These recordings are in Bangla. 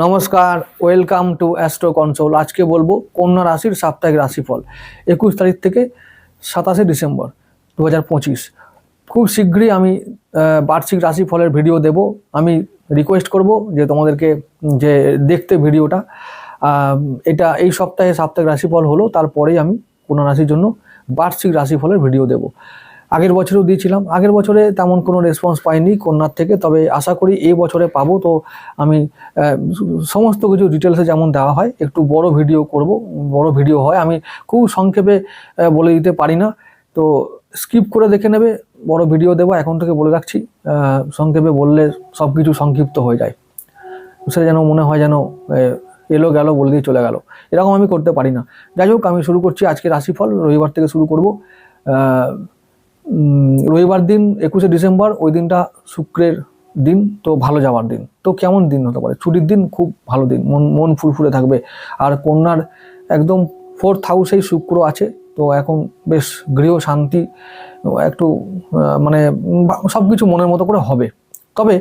নমস্কার, ওয়েলকাম টু অ্যাস্ট্রো কনসোল। আজকে বলবো কন্যা রাশির সাপ্তাহিক রাশিফল 21 তারিখ থেকে 27শে ডিসেম্বর 2025। খুব শীঘ্রই আমি বার্ষিক রাশিফলের ভিডিও দেব। আমি রিকোয়েস্ট করব যে তোমাদেরকে যে দেখতে ভিডিওটা। এটা এই সপ্তাহে সাপ্তাহিক রাশিফল হলো, তারপরেই আমি কন্যা রাশির জন্য বার্ষিক রাশিফলের ভিডিও দেব। আগের বছরেও দিয়েছিলাম, আগের বছরে তেমন কোনো রেসপন্স পাইনি কন্যার থেকে, তবে আশা করি এই বছরে পাবো। তো আমি সমস্ত কিছু ডিটেলসে যেমন দেওয়া হয় একটু বড় ভিডিও করব, বড় ভিডিও হয়, আমি খুব সংক্ষেপে বলে দিতে পারি না, তো স্কিপ করে দেখে নেবে। বড় ভিডিও দেবো, এখন থেকে বলে রাখছি। সংক্ষেপে বললে সব কিছু সংক্ষিপ্ত হয়ে যায়, সেটা যেন মনে হয় যেন এলো গেল বলে দিয়ে চলে গেল, এরকম আমি করতে পারি না। যাই হোক, আমি শুরু করছি আজকে রাশিফল। রবিবার থেকে শুরু করব। রবিবার দিন 21শে ডিসেম্বর, ওই দিনটা শুক্রের দিন, তো ভালো যাওয়ার দিন। তো কেমন দিন হতে পারে? ছুটির দিন, খুব ভালো দিন, মন ফুরফুরে থাকবে। আর কন্যার একদম 4th হাউসেই শুক্র আছে, তো এখন বেশ গৃহ শান্তি, একটু মানে সব কিছু মনের মতো করে হবে। তবে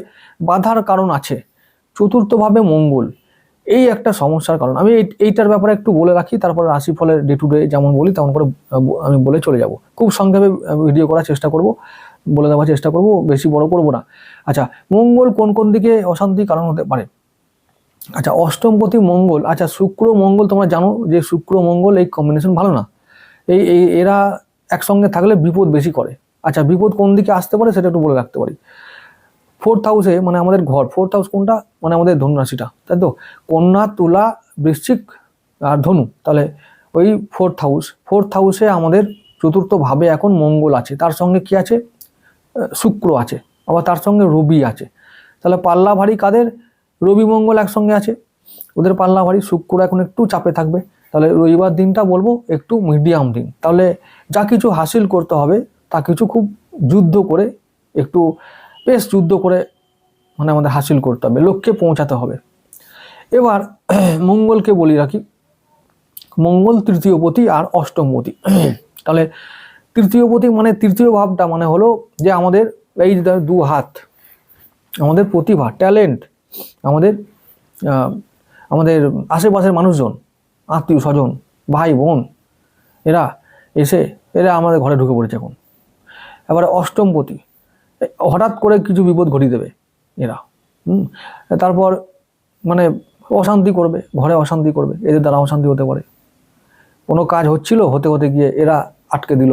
বাধার কারণ আছে। চতুর্থভাবে মঙ্গল, এই একটা সমস্যার কারণ। আমি এইটার ব্যাপারে একটু বলে রাখি, তারপরে রাশিফলের ডে টু ডে যেমন বলি তেমন করে আমি বলে চলে যাব। খুব সংক্ষেপে ভিডিও করার চেষ্টা করব, বলে দেওয়ার চেষ্টা করব, বেশি বড় করব না। আচ্ছা, মঙ্গল কোন কোন দিকে অশান্তির কারণ হতে পারে? আচ্ছা, অষ্টমপতি মঙ্গল। আচ্ছা, শুক্র মঙ্গল, তোমরা জানো যে শুক্র মঙ্গল এই কম্বিনেশন ভালো না। এরা একসঙ্গে থাকলে বিপদ বেশি করে। আচ্ছা, বিপদ কোন দিকে আসতে পারে সেটা একটু বলে রাখতে পারি। 4th হাউসে, মানে আমাদের ঘর, 4th হাউস কোনটা? মানে আমাদের ধনু রাশিটা, তাই তো? কন্যা, তুলা, বৃশ্চিক আর ধনু। তাহলে ওই 4th হাউসে আমাদের চতুর্থ ভাবে এখন মঙ্গল আছে, তার সঙ্গে কি আছে? শুক্র আছে, আবার তার সঙ্গে রবি আছে। তাহলে পাল্লা ভারী কাদের? রবি মঙ্গল একসঙ্গে আছে, ওদের পাল্লা ভারী। শুক্র এখন একটু চাপে থাকবে। তাহলে রবিবার দিনটা বলবো একটু মিডিয়াম দিন। তাহলে যা কিছু হাসিল করতে হবে তা কিছু খুব যুদ্ধ করে, একটু বেশ যুদ্ধ করে মানে আমাদের হাসিল করতে হবে, লক্ষ্যে পৌঁছাতে হবে। এবার মঙ্গলকে বলি রাখি, মঙ্গল তৃতীয়পতি আর অষ্টমপতি। তাহলে তৃতীয়পতি মানে তৃতীয় ভাবটা মানে হলো যে আমাদের এই দু হাত, আমাদের প্রতিভা, ট্যালেন্ট, আমাদের আমাদের আশেপাশের মানুষজন, আত্মীয় স্বজন, ভাই বোন, এরা আমাদের ঘরে ঢুকে পড়েছে এখন। এবারে অষ্টমপতি, হঠাৎ করে কিছু বিপদ ঘটিয়ে দেবে এরা। তারপর মানে অশান্তি করবে, ঘরে অশান্তি করবে, এদের দ্বারা অশান্তি হতে পারে। কোনো কাজ হচ্ছিল, হতে হতে গিয়ে এরা আটকে দিল।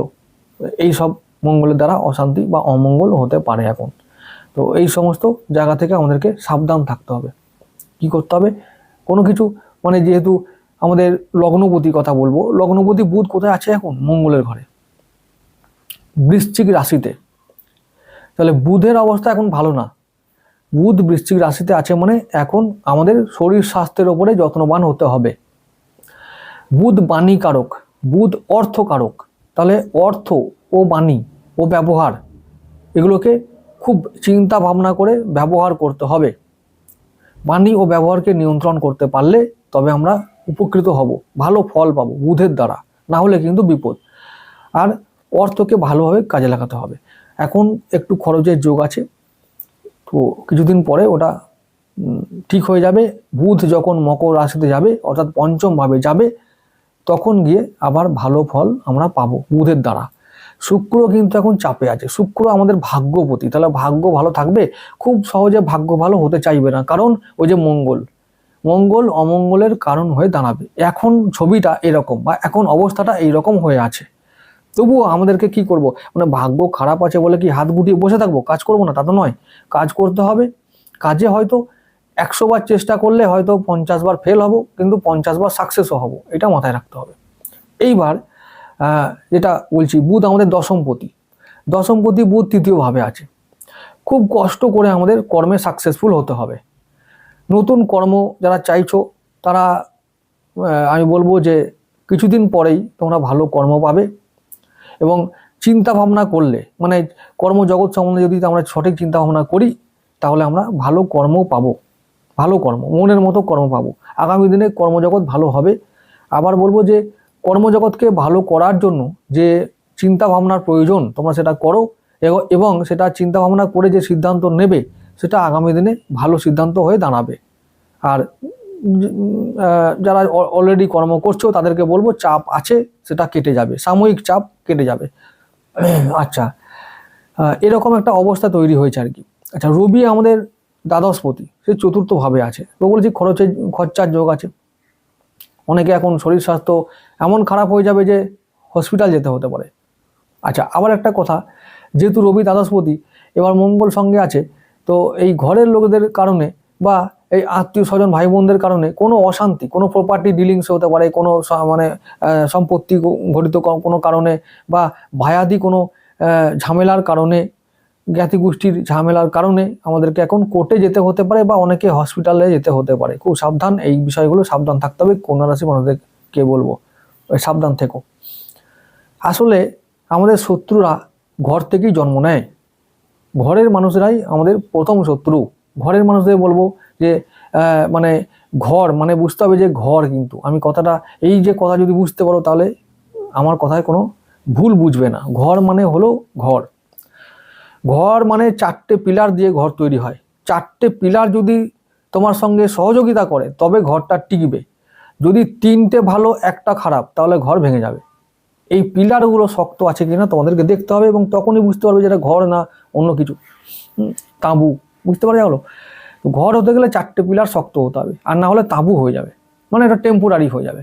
এই সব মঙ্গলের দ্বারা অশান্তি বা অমঙ্গল হতে পারে এখন। তো এই সমস্ত জায়গা থেকে আমাদেরকে সাবধান থাকতে হবে। কি করতে হবে? কোনো কিছু মানে যেহেতু আমাদের লগ্নপতি কথা বলবো, লগ্নপতি বুধ কোথায় আছে এখন? মঙ্গলের ঘরে, বৃশ্চিক রাশিতে। তাহলে বুধের অবস্থা এখন ভালো না। বুধ বৃশ্চিক রাশিতে আছে মানে এখন আমাদের শরীর স্বাস্থ্যের ওপরে যত্নবান হতে হবে। বুধ বাণী কারক, বুধ অর্থ কারক। তাহলে অর্থ ও বাণী ও ব্যবহার, এগুলোকে খুব চিন্তা ভাবনা করে ব্যবহার করতে হবে। বাণী ও ব্যবহারকে নিয়ন্ত্রণ করতে পারলে তবে আমরা উপকৃত হব, ভালো ফল পাবো বুধের দ্বারা, না হলে কিন্তু বিপদ। আর অর্থকে ভালোভাবে কাজে লাগাতে হবে। এখন একটু খরচের যোগ আছে, তো কিছুদিন পরে ওটা ঠিক হয়ে যাবে। বুধ যখন মকর রাশিতে যাবে, অর্থাৎ পঞ্চম ভাবে যাবে, তখন গিয়ে আবার ভালো ফল আমরা পাবো বুধের দ্বারা। শুক্র কিন্তু এখন চাপে আছে, শুক্র আমাদের ভাগ্যপতি। তাহলে ভাগ্য ভালো থাকবে? খুব সহজে ভাগ্য ভালো হতে চাইবে না, কারণ ওই যে মঙ্গল অমঙ্গলের কারণ হয়ে দাঁড়াবে। এখন ছবিটা এরকম, বা এখন অবস্থাটা এইরকম হয়ে আছে। তবুও আমাদেরকে কি করব? মানে ভাগ্য খারাপ আছে বলে কি হাত গুটিয়ে বসে থাকবো, কাজ করবো না? তা তো নয়, কাজ করতে হবে। কাজে হয়তো 100 বার চেষ্টা করলে হয়তো 50 বার ফেল হব, কিন্তু 50 বার সাকসেসও হব, এটা মাথায় রাখতে হবে। এইবার যেটা বলছি, বুধ আমাদের দশমপতি বুধ তৃতীয় ভাবে আছে। খুব কষ্ট করে আমাদের কর্মে সাকসেসফুল হতে হবে। নতুন কর্ম যারা চাইছো তারা, আমি বলবো যে কিছুদিন পরেই তোমরা ভালো কর্ম পাবে। এবং চিন্তা ভাবনা করলে, মানে কর্মজগৎ সম্বন্ধে যদি আমরা সঠিক চিন্তা ভাবনা করি, তাহলে আমরা ভালো কর্ম পাবো, ভালো কর্ম, মনের মতো কর্ম পাবো। আগামী দিনে কর্মজগৎ ভালো হবে। আবার বলবো যে কর্মজগৎকে ভালো করার জন্য যে চিন্তা ভাবনার প্রয়োজন, তোমরা সেটা করো, এবং সেটা চিন্তা ভাবনা করে যে সিদ্ধান্ত নেবে, সেটা আগামী দিনে ভালো সিদ্ধান্ত হয়ে দাঁড়াবে। আর যারা অলরেডি কর্ম করছো তাদেরকে বলবো চাপ আছে সেটা কেটে যাবে, সাময়িক চাপ কেটে যাবে। আচ্ছা, এরকম একটা অবস্থা তৈরি হয়েছে আর কি। আচ্ছা, রবি আমাদের দ্বাদশপতি, সে চতুর্থ ভাবে আছে, তো বলেছি খরচার যোগ আছে। অনেকে এখন শরীর স্বাস্থ্য এমন খারাপ হয়ে যাবে যে হসপিটাল যেতে হতে পারে। আচ্ছা, আবার একটা কথা, যেহেতু রবি দ্বাদশপতি, এবার মঙ্গল সঙ্গে আছে, তো এই ঘরের লোকদের কারণে বা এই আত্মীয় স্বজন ভাই বোনদের কারণে কোনো অশান্তি, কোনো প্রপার্টি ডিলিংস হতে পারে, কোনো মানে সম্পত্তি ঘটিত কোনো কারণে, বা ভায়াদি কোনো ঝামেলার কারণে, জ্ঞাতি গোষ্ঠীর ঝামেলার কারণে আমাদেরকে এখন কোর্টে যেতে হতে পারে, বা অনেকে হসপিটালে যেতে হতে পারে। খুব সাবধান, এই বিষয়গুলো সাবধান থাকতে হবে। কন্যা রাশি মানুষদেরকে বলবো সাবধান থেকো। আসলে আমাদের শত্রুরা ঘর থেকেই জন্ম নেয়, ঘরের মানুষরাই আমাদের প্রথম শত্রু। ঘরের মানুষদের বলবো যে মানে ঘর মানে বুঝতে হবে যে ঘর, কিন্তু আমি কথাটা, এই যে কথা যদি বুঝতে পারো তাহলে আমার কথায় কোনো ভুল বুঝবে না। ঘর মানে হলো ঘর। ঘর মানে 4টে পিলার দিয়ে ঘর তৈরি হয়। 4টে পিলার যদি তোমার সঙ্গে সহযোগিতা করে তবে ঘরটা টিকবে। যদি 3টে ভালো একটা খারাপ তাহলে ঘর ভেঙে যাবে। এই পিলারগুলো শক্ত আছে কিনা তোমাদেরকে দেখতে হবে, এবং তখনই বুঝতে পারবে যেটা ঘর না অন্য কিছু। তাঁবু, বুঝতে পারা গেল? ঘর হতে গেলে 4টে পিলার শক্ত হতে হবে, আর না হলে তাঁবু হয়ে যাবে, মানে এটা টেম্পোরারি হয়ে যাবে,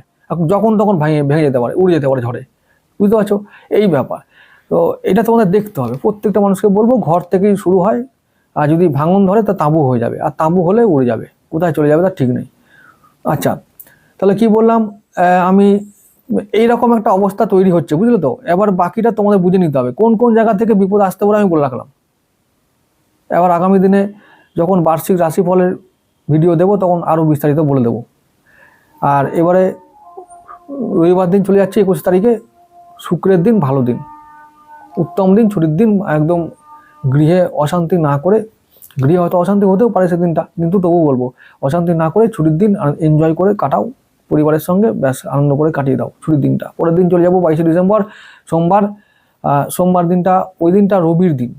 যখন তখন ভেঙে যেতে পারে, উড়ে যেতে পারে ঝড়ে। বুঝতে পারছো এই ব্যাপার? তো এটা তোমাদের দেখতে হবে। প্রত্যেকটা মানুষকে বলবো ঘর থেকেই শুরু হয়, আর যদি ভাঙন ধরে তা তাঁবু হয়ে যাবে, আর তাঁবু হলে উড়ে যাবে, কোথায় চলে যাবে তার ঠিক নেই। আচ্ছা, তাহলে কি বললাম, আমি এইরকম একটা অবস্থা তৈরি হচ্ছে, বুঝলে তো? এবার বাকিটা তোমাদের বুঝে নিতে হবে কোন কোন জায়গা থেকে বিপদ আসতে পারে, আমি বলে রাখলাম। এবার আগামী দিনে যখন বার্ষিক রাশিফলের ভিডিও দেব তখন আরও বিস্তারিত বলে দেব। আর এবারে রবিবার দিন চলে যাচ্ছে 21 তারিখে, শুক্রের দিন ভালো দিন, উত্তম দিন, ছুটির দিন, একদম গৃহে অশান্তি না করে, গৃহে হয়তো অশান্তি হতেও পারে সেদিনটা, কিন্তু তবুও বলবো অশান্তি না করে ছুটির দিন এনজয় করে কাটাও, পরিবারের সঙ্গে ব্যাস আনন্দ করে কাটিয়ে দাও ছুটির দিনটা। পরের দিন চলে যাবো 22শে ডিসেম্বর, সোমবার দিনটা, ওই দিনটা রবির দিন,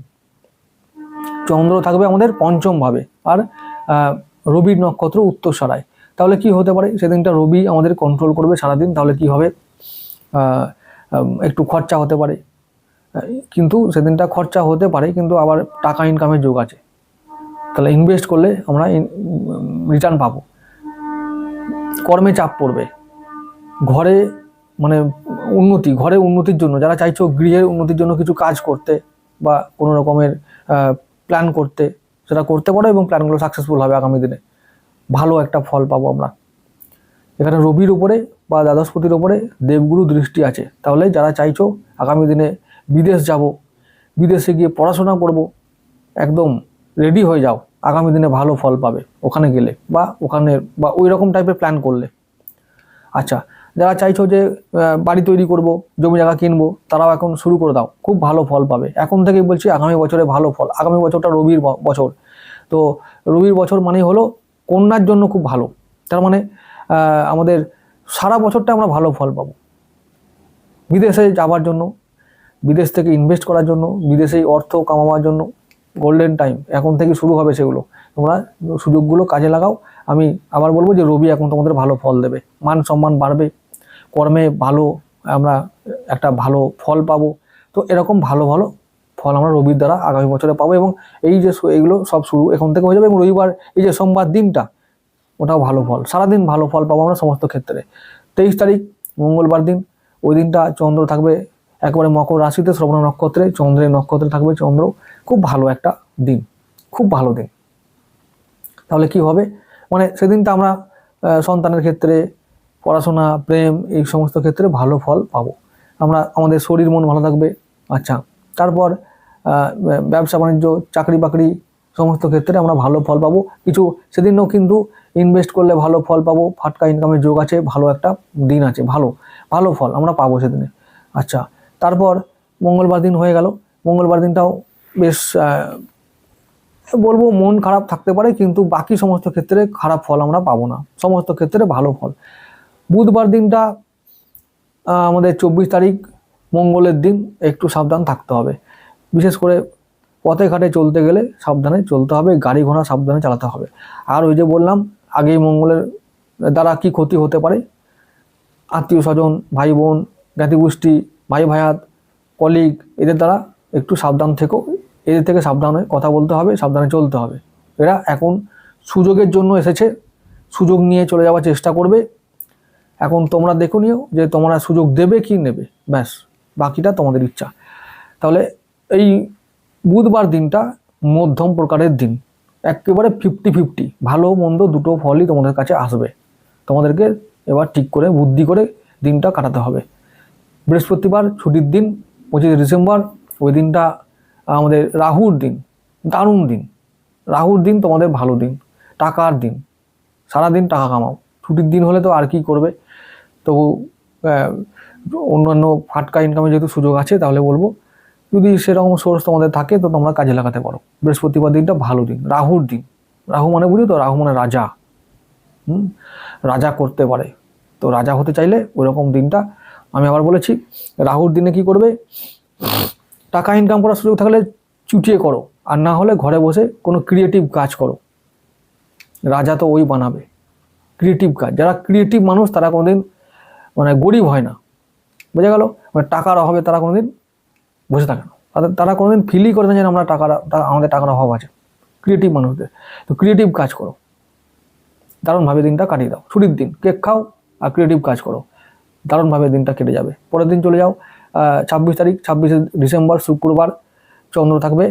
চন্দ্র থাকবে আমাদের পঞ্চম ভাবে, আর রবির নক্ষত্র উত্তরসরায়। তাহলে কি হতে পারে, সেদিনটা রবি আমাদের কন্ট্রোল করবে সারাদিন। তাহলে কি হবে, একটু খরচা হতে পারে, কিন্তু সেদিনটা খরচা হতে পারে কিন্তু আবার টাকা ইনকামের যোগ আছে। তাহলে ইনভেস্ট করলে আমরা রিটার্ন পাবো। কর্মে চাপ পড়বে, ঘরে মানে ঘরে উন্নতির জন্য যারা চাইছো গৃহের উন্নতির জন্য কিছু কাজ করতে বা কোনো রকমের প্ল্যান করতে, সেটা করতে পারো, এবং প্ল্যানগুলো সাকসেসফুল হবে। আগামী দিনে ভালো একটা ফল পাবো আমরা। এখানে রবির উপরে বা দ্বাদশপতির উপরে দেবগুরু দৃষ্টি আছে। তাহলে যারা চাইছো আগামী দিনে বিদেশ যাব, বিদেশে গিয়ে পড়াশোনা করব, একদম রেডি হয়ে যাও, আগামী দিনে ভালো ফল পাবে ওখানে গেলে, বা ওই রকম টাইপের প্ল্যান করলে। আচ্ছা, যারা চাইছো যে বাড়ি তৈরি করব, জমি জায়গা কিনবো, তারাও এখন শুরু করে দাও, খুব ভালো ফল পাবে। এখন থেকেই বলছি আগামী বছরে ভালো ফল। আগামী বছরটা রবির বছর, তো রবির বছর মানেই হলো কন্যার জন্য খুব ভালো। তার মানে আমাদের সারা বছরটা আমরা ভালো ফল পাবো। বিদেশে যাওয়ার জন্য, বিদেশ থেকে ইনভেস্ট করার জন্য, বিদেশে অর্থ কামাবার জন্য গোল্ডেন টাইম এখন থেকে শুরু হবে। সেগুলো তোমরা সুযোগগুলো কাজে লাগাও। আমি আবার বলবো যে রবি এখন তোমাদের ভালো ফল দেবে, মান সম্মান বাড়বে, কর্মে ভালো, আমরা একটা ভালো ফল পাবো। তো এরকম ভালো ভালো ফল আমরা রবির দ্বারা আগামী বছরে পাবো, এবং এই যে এইগুলো সব শুরু এখন থেকে হয়ে যাবে। এবং রবিবার এই যে সোমবার দিনটা, ওটাও ভালো ফল, সারাদিন ভালো ফল পাবো আমরা সমস্ত ক্ষেত্রে। 23 তারিখ মঙ্গলবার দিন, ওই দিনটা চন্দ্র থাকবে একবারে মকর রাশিতে, শ্রবণ নক্ষত্রে, চন্দ্রের নক্ষত্রে থাকবে চন্দ্র। খুব ভালো একটা দিন, খুব ভালো দিন। তাহলে কি হবে, মানে সেদিনটা আমরা সন্তানের ক্ষেত্রে, পড়াশোনা, প্রেম, এই সমস্ত ক্ষেত্রে ভালো ফল পাবো আমরা। আমাদের শরীর মন ভালো থাকবে। আচ্ছা, তারপর ব্যবসা বাণিজ্য, চাকরি বাকরি সমস্ত ক্ষেত্রে আমরা ভালো ফল পাবো। কিছু সেদিনও কিন্তু ইনভেস্ট করলে ভালো ফল পাবো, ফাটকা ইনকামের যোগ আছে, ভালো একটা দিন আছে, ভালো ভালো ফল আমরা পাবো সেদিনে। আচ্ছা, তারপর মঙ্গলবার দিন হয়ে গেল। মঙ্গলবার দিনটাও বেশ বলবো মন খারাপ থাকতে পারে, কিন্তু বাকি সমস্ত ক্ষেত্রে খারাপ ফল আমরা পাবো না, সমস্ত ক্ষেত্রে ভালো ফল। বুধবার দিনটা আমাদের 24 তারিখ মঙ্গলের দিন, একটু সাবধান থাকতে হবে। বিশেষ করে পথে ঘাটে চলতে গেলে সাবধানে চলতে হবে, গাড়ি ঘোড়া সাবধানে চালাতে হবে। আর ওই যে বললাম আগেই মঙ্গলের দ্বারা কি ক্ষতি হতে পারে, আত্মীয় স্বজন, ভাই বোন, জ্ঞাতিগোষ্ঠী, ভাই ভায়াত, কলিগ, এদের দ্বারা একটু সাবধান থেকো। এদের থেকে সাবধানে কথা বলতে হবে, সাবধানে চলতে হবে। এরা এখন সুযোগের জন্য এসেছে, সুযোগ নিয়ে চলে যাওয়ার চেষ্টা করবে। এখন তোমরা দেখো নিও যে তোমরা সুযোগ দেবে কি নেবে, ব্যাস, বাকিটা তোমাদের ইচ্ছা। তাহলে এই বুধবার দিনটা মধ্যম প্রকারের দিন, একেবারে 50-50, ভালো মন্দ দুটো ফলই তোমাদের কাছে আসবে। তোমাদেরকে এবার ঠিক করে বুদ্ধি করে দিনটা কাটাতে হবে। বৃহস্পতিবার ছুটির দিন, 25 ডিসেম্বর, ওই দিনটা আমাদের রাহুর দিন, দারুণ দিন। রাহুর দিন তোমাদের ভালো দিন, টাকার দিন, সারাদিন টাকা কামাও। ছুটির দিন হলে তো আর কি করবে, তবু অন্যান্য ফাটকা ইনকামে যেহেতু সুযোগ আছে, তাহলে বলবো যদি সেরকম সোর্স তোমাদের থাকে তো তোমরা কাজে লাগাতে পারো। বৃহস্পতিবার দিনটা ভালো দিন, রাহুর দিন। রাহু মানে বুঝো তো, রাহু মানে রাজা। রাজা করতে পারে, তো রাজা হতে চাইলে ওইরকম দিনটা, আমি আবার বলেছি, রাহুর দিনে কি করবে, টাকা ইনকাম করার সুযোগ থাকলে চুটিয়ে করো, আর না হলে ঘরে বসে কোনো ক্রিয়েটিভ কাজ করো। রাজা তো ওই বানাবে, ক্রিয়েটিভ কাজ। যারা ক্রিয়েটিভ মানুষ তারা কোনোদিন মানে গরিব হয় না, বোঝা গেল? মানে টাকার অভাবে তারা কোনোদিন বসে থাকে না, তারা কোনোদিন ফিলই করে না যে আমরা আমাদের টাকার অভাব আছে। ক্রিয়েটিভ মানুষদের, তো ক্রিয়েটিভ কাজ করো, দারুণভাবে দিনটা কাটিয়ে দাও। ছুটির দিন কেক খাও আর ক্রিয়েটিভ কাজ করো, দারুণভাবে দিনটা কেটে যাবে। পরের দিন চলে যাও 26 তারিখ, 26 ডিসেম্বর, শুক্রবার, চন্দ্র থাকবে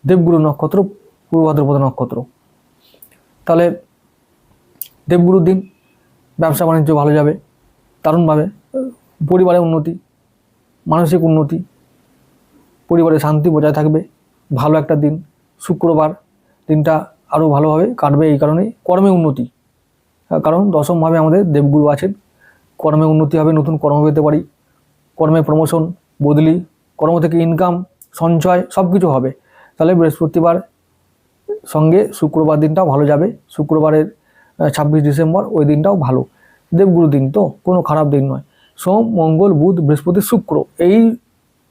দেবগুরু নক্ষত্র, পূর্ব ভাদ্রপদ নক্ষত্র। তাহলে দেবগুরুর দিন, ব্যবসা বাণিজ্য ভালো যাবে দারুণভাবে, পরিবারের উন্নতি, মানসিক উন্নতি, পরিবারে শান্তি বজায় থাকবে, ভালো একটা দিন। শুক্রবার দিনটা আরও ভালোভাবে কাটবে এই কারণে, কর্মে উন্নতি, কারণ দশমভাবে আমাদের দেবগুরু আছেন। কর্মে উন্নতি হবে, নতুন কর্ম পেতে পারি, কর্মে প্রমোশন, বদলি, কর্ম থেকে ইনকাম, সঞ্চয়, সব কিছু হবে। তাহলে বৃহস্পতিবার সঙ্গে শুক্রবার দিনটাও ভালো যাবে। শুক্রবারের 26 ডিসেম্বর, ওই দিনটাও ভালো, দেবগুরু দিন, তো কোনো খারাপ দিন নয়। সোম, মঙ্গল, বুধ, বৃহস্পতি, শুক্র,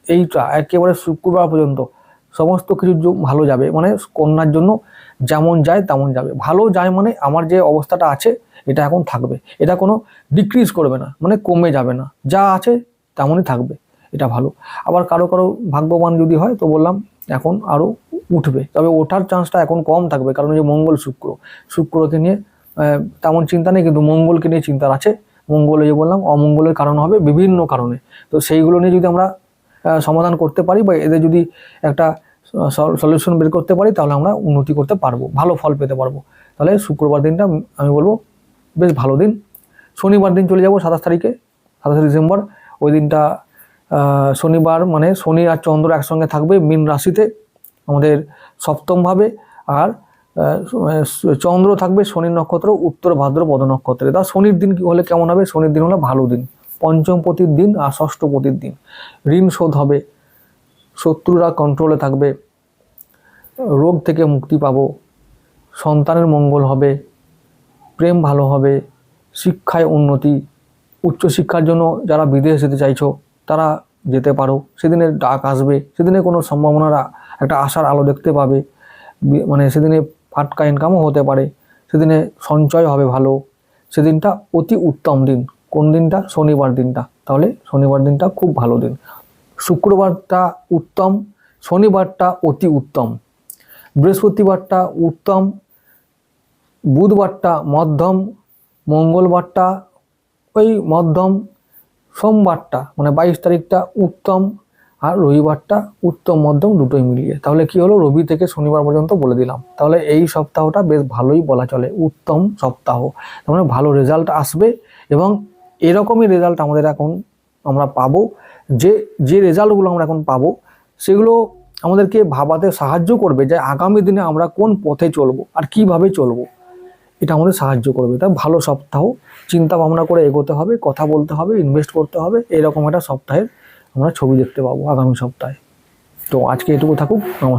এইটা একেবারে শুক্রবার পর্যন্ত সমস্ত কিছু ভালো যাবে। মানে কন্যার জন্য যেমন যায় তেমন যাবে, ভালো যায় মানে আমার যে অবস্থাটা আছে এটা এখন থাকবে, এটা কোনো ডিক্রিজ করবে না, মানে কমে যাবে না, যা আছে তেমনই থাকবে, এটা ভালো। আবার কারো কারো ভাগ্যবান যদি হয় তো বললাম এখন আরও উঠবে, তবে ওঠার চান্সটা এখন কম থাকবে, কারণ যে মঙ্গল শুক্রকে নিয়ে তেমন চিন্তা নেই, কিন্তু মঙ্গলকে নিয়ে চিন্তা আছে। মঙ্গলে যে বললাম অমঙ্গলের কারণ হবে বিভিন্ন কারণে, তো সেইগুলো নিয়ে যদি আমরা সমাধান করতে পারি বা এদের যদি একটা সলিউশন বের করতে পারি, তাহলে আমরা উন্নতি করতে পারবো, ভালো ফল পেতে পারবো। তাহলে শুক্রবার দিনটা আমি বলবো বেশ ভালো দিন। শনিবার দিন চলে যাব 27 তারিখে, 27 ডিসেম্বর, ওই দিনটা শনিবার, মানে শনি আর চন্দ্র একসঙ্গে থাকবে মীন রাশিতে আমাদের সপ্তমভাবে, আর চন্দ্র থাকবে শনির নক্ষত্র উত্তর ভাদ্রপদ নক্ষত্রে। তা শনির দিন কি হলে কেমন হবে? শনির দিন হলে ভালো দিন, পঞ্চমপতির দিন আর ষষ্ঠপতির দিন। ঋণ শোধ হবে, শত্রুরা কন্ট্রোলে থাকবে, রোগ থেকে মুক্তি পাবো, সন্তানের মঙ্গল হবে, প্রেম ভালো হবে, শিক্ষায় উন্নতি, উচ্চশিক্ষার জন্য যারা বিদেশ যেতে চাইছো তারা যেতে পারো, সেদিনে ডাক আসবে, সেদিনে কোনো সম্ভাবনার একটা আশার আলো দেখতে পাবে, মানে সেদিনে ফাটকা ইনকামও হতে পারে, সেদিনে সঞ্চয় হবে ভালো, সেদিনটা অতি উত্তম দিন। কোন দিনটা? শনিবার দিনটা। তাহলে শনিবার দিনটা খুব ভালো দিন, শুক্রবারটা উত্তম, শনিবারটা অতি উত্তম, বৃহস্পতিবারটা উত্তম, বুধবারটা মধ্যম, মঙ্গলবারটা ওই মধ্যম, সোমবারটা মানে 22 তারিখটা উত্তম, আর রবিবারটা উত্তম মধ্যম দুটোই মিলিয়ে। তাহলে কি হলো, রবি থেকে শনিবার পর্যন্ত বলে দিলাম। তাহলে এই সপ্তাহটা বেশ ভালোই বলা চলে, উত্তম সপ্তাহ, তার মানে ভালো রেজাল্ট আসবে। এবং এরকমই রেজাল্ট আমাদের এখন আমরা পাবো, যে রেজাল্টগুলো আমরা এখন পাবো সেগুলো আমাদেরকে ভাবাতে সাহায্য করবে যে আগামী দিনে আমরা কোন পথে চলবো আর কিভাবে চলবো, এটা আমাদের সাহায্য করবে। তাই ভালো সপ্তাহ, চিন্তা ভাবনা করে এগোতে হবে, কথা বলতে হবে, ইনভেস্ট করতে হবে, এরকম একটা সপ্তাহের আমরা ছবি দেখতে পাবো আগামী সপ্তাহে। তো আজকে এটুকু থাকুক, নমস্কার।